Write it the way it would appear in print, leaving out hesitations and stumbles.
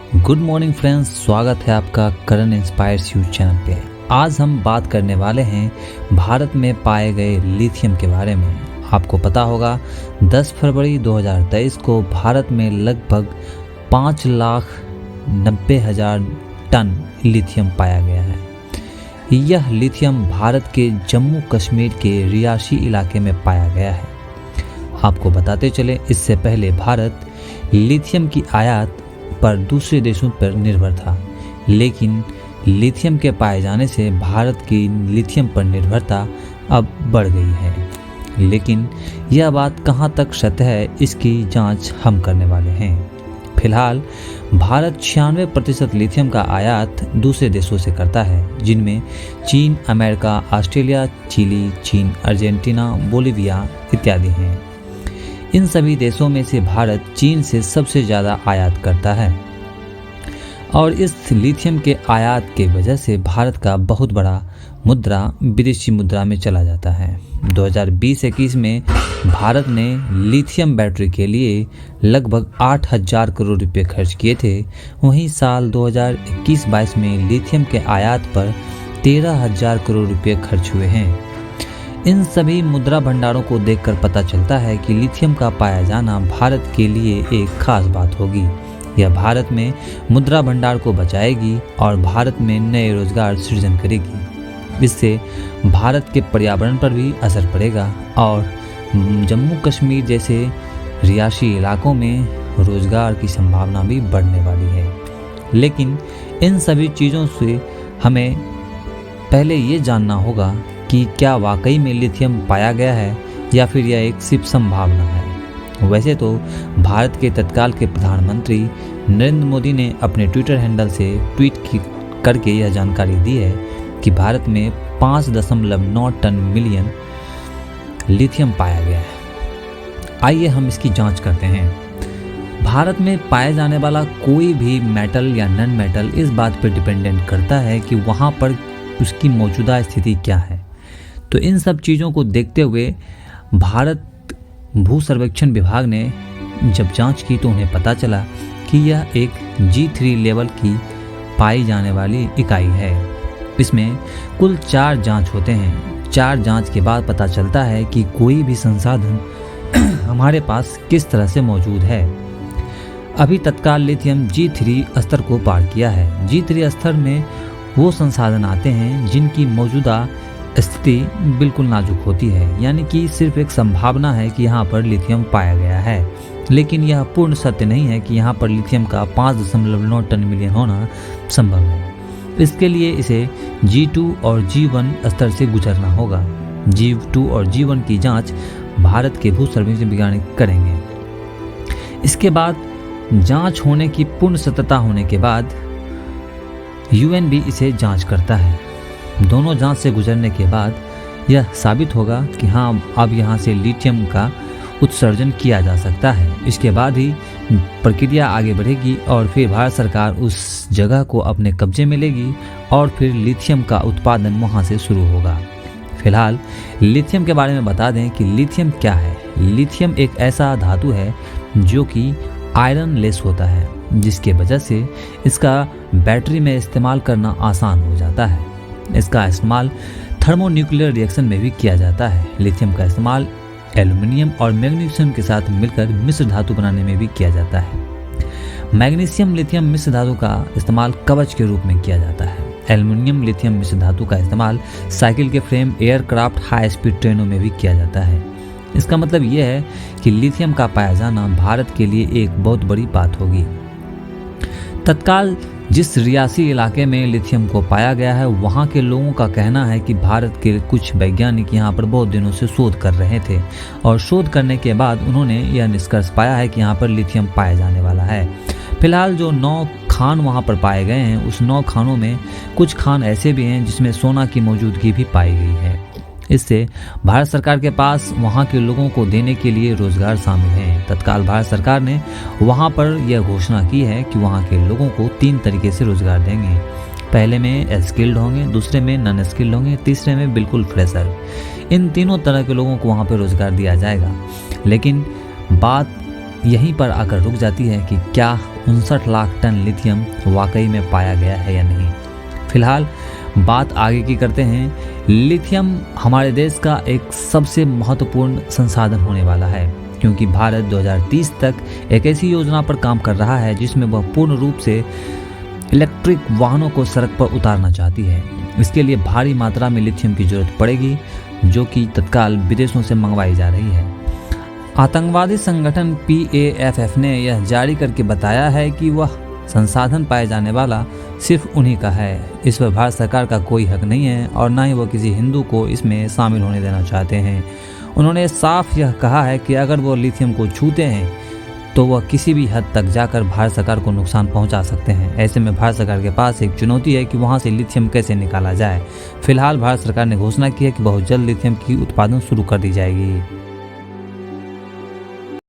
Good morning friends, स्वागत है आपका करण इंस्पायर्स यू चैनल पे। आज हम बात करने वाले हैं भारत में पाए गए लिथियम के बारे में। आपको पता होगा 10 फरवरी 2023 को भारत में लगभग 5,90,000 टन लिथियम पाया गया है। यह लिथियम भारत के जम्मू कश्मीर के रियासी इलाके में पाया गया है। आपको बताते चले, इससे पहले भारत लिथियम की आयात पर दूसरे देशों पर निर्भर था, लेकिन लिथियम के पाए जाने से भारत की लिथियम पर निर्भरता अब बढ़ गई है। लेकिन यह बात कहां तक सत्य है, इसकी जांच हम करने वाले हैं। फिलहाल भारत 96% लिथियम का आयात दूसरे देशों से करता है, जिनमें चीन, अमेरिका, ऑस्ट्रेलिया, चिली, चीन, अर्जेंटीना, बोलिविया इत्यादि हैं। इन सभी देशों में से भारत चीन से सबसे ज़्यादा आयात करता है और इस लिथियम के आयात के वजह से भारत का बहुत बड़ा मुद्रा विदेशी मुद्रा में चला जाता है। 2020-21 में भारत ने लिथियम बैटरी के लिए लगभग 8,000 करोड़ रुपए खर्च किए थे। वहीं साल 2021-22 में लिथियम के आयात पर 13,000 करोड़ रुपए खर्च हुए हैं। इन सभी मुद्रा भंडारों को देखकर पता चलता है कि लिथियम का पाया जाना भारत के लिए एक खास बात होगी। यह भारत में मुद्रा भंडार को बचाएगी और भारत में नए रोजगार सृजन करेगी। इससे भारत के पर्यावरण पर भी असर पड़ेगा और जम्मू कश्मीर जैसे रियासी इलाकों में रोजगार की संभावना भी बढ़ने वाली है। लेकिन इन सभी चीज़ों से हमें पहले ये जानना होगा कि क्या वाकई में लिथियम पाया गया है या फिर यह एक सिर्फ संभावना है। वैसे तो भारत के तत्काल के प्रधानमंत्री नरेंद्र मोदी ने अपने ट्विटर हैंडल से ट्वीट करके यह जानकारी दी है कि भारत में 5.9 टन मिलियन लिथियम पाया गया है। आइए हम इसकी जांच करते हैं। भारत में पाए जाने वाला कोई भी मेटल या नॉन मेटल इस बात पर डिपेंडेंट करता है कि वहाँ पर उसकी मौजूदा स्थिति क्या है। तो इन सब चीज़ों को देखते हुए भारत भू सर्वेक्षण विभाग ने जब जांच की तो उन्हें पता चला कि यह एक G3 लेवल की पाई जाने वाली इकाई है। इसमें कुल 4 जांच होते हैं। 4 जांच के बाद पता चलता है कि कोई भी संसाधन हमारे पास किस तरह से मौजूद है। अभी तत्काल लिथियम G3 स्तर को पार किया है। G3 स्तर में वो संसाधन आते हैं जिनकी मौजूदा स्थिति बिल्कुल नाजुक होती है, यानी कि सिर्फ एक संभावना है कि यहाँ पर लिथियम पाया गया है, लेकिन यह पूर्ण सत्य नहीं है कि यहाँ पर लिथियम का 5.9 टन मिलियन होना संभव है। इसके लिए इसे G2 और G1 स्तर से गुजरना होगा। G2 और G1 की जांच भारत के भू सर्वेक्षण वैज्ञानिक करेंगे। इसके बाद जांच होने की पूर्ण सत्यता होने के बाद UN भी इसे जांच करता है। दोनों जांच से गुजरने के बाद यह साबित होगा कि हाँ, अब यहाँ से लिथियम का उत्सर्जन किया जा सकता है। इसके बाद ही प्रक्रिया आगे बढ़ेगी और फिर भारत सरकार उस जगह को अपने कब्जे में लेगी और फिर लिथियम का उत्पादन वहाँ से शुरू होगा। फिलहाल लिथियम के बारे में बता दें कि लिथियम क्या है। लिथियम एक ऐसा धातु है जो कि आयरन लेस होता है, जिसके वजह से इसका बैटरी में इस्तेमाल करना आसान हो जाता है। इसका इस्तेमाल थर्मोन्यूक्लियर रिएक्शन में भी किया जाता है। लिथियम का इस्तेमाल एल्युमिनियम और मैग्नीशियम के साथ मिलकर मिश्र धातु बनाने में भी किया जाता है। मैग्नीशियम लिथियम मिश्र धातु का इस्तेमाल कवच के रूप में किया जाता है। एल्युमिनियम लिथियम मिश्र धातु का इस्तेमाल साइकिल के फ्रेम, एयरक्राफ्ट, हाई स्पीड ट्रेनों में भी किया जाता है। इसका मतलब यह है कि लिथियम का पाया जाना भारत के लिए एक बहुत बड़ी बात होगी। तत्काल जिस रियासी इलाके में लिथियम को पाया गया है, वहाँ के लोगों का कहना है कि भारत के कुछ वैज्ञानिक यहाँ पर बहुत दिनों से शोध कर रहे थे और शोध करने के बाद उन्होंने यह निष्कर्ष पाया है कि यहाँ पर लिथियम पाया जाने वाला है। फिलहाल जो 9 खान वहाँ पर पाए गए हैं, उस 9 खानों में कुछ खान ऐसे भी हैं जिसमें सोना की मौजूदगी भी पाई गई है। इससे भारत सरकार के पास वहाँ के लोगों को देने के लिए रोजगार शामिल हैं। तत्काल भारत सरकार ने वहाँ पर यह घोषणा की है कि वहाँ के लोगों को 3 तरीके से रोजगार देंगे। पहले में स्किल्ड होंगे, दूसरे में नॉन स्किल्ड होंगे, तीसरे में बिल्कुल फ्रेशर। इन तीनों तरह के लोगों को वहाँ पर रोजगार दिया जाएगा। लेकिन बात यहीं पर आकर रुक जाती है कि क्या 59 लाख टन लिथियम वाकई में पाया गया है या नहीं। फिलहाल बात आगे की करते हैं। लिथियम हमारे देश का एक सबसे महत्वपूर्ण संसाधन होने वाला है, क्योंकि भारत 2030 तक एक ऐसी योजना पर काम कर रहा है जिसमें वह पूर्ण रूप से इलेक्ट्रिक वाहनों को सड़क पर उतारना चाहती है। इसके लिए भारी मात्रा में लिथियम की जरूरत पड़ेगी, जो कि तत्काल विदेशों से मंगवाई जा रही है। आतंकवादी संगठन PAFF ने यह जारी करके बताया है कि वह संसाधन पाए जाने वाला सिर्फ उन्हीं का है। इस पर भारत सरकार का कोई हक नहीं है और न ही वो किसी हिंदू को इसमें शामिल होने देना चाहते हैं। उन्होंने साफ यह कहा है कि अगर वो लिथियम को छूते हैं तो वह किसी भी हद तक जाकर भारत सरकार को नुकसान पहुंचा सकते हैं। ऐसे में भारत सरकार के पास एक चुनौती है कि वहां से लिथियम कैसे निकाला जाए। फिलहाल भारत सरकार ने घोषणा की है कि बहुत जल्द लिथियम की उत्पादन शुरू कर दी जाएगी।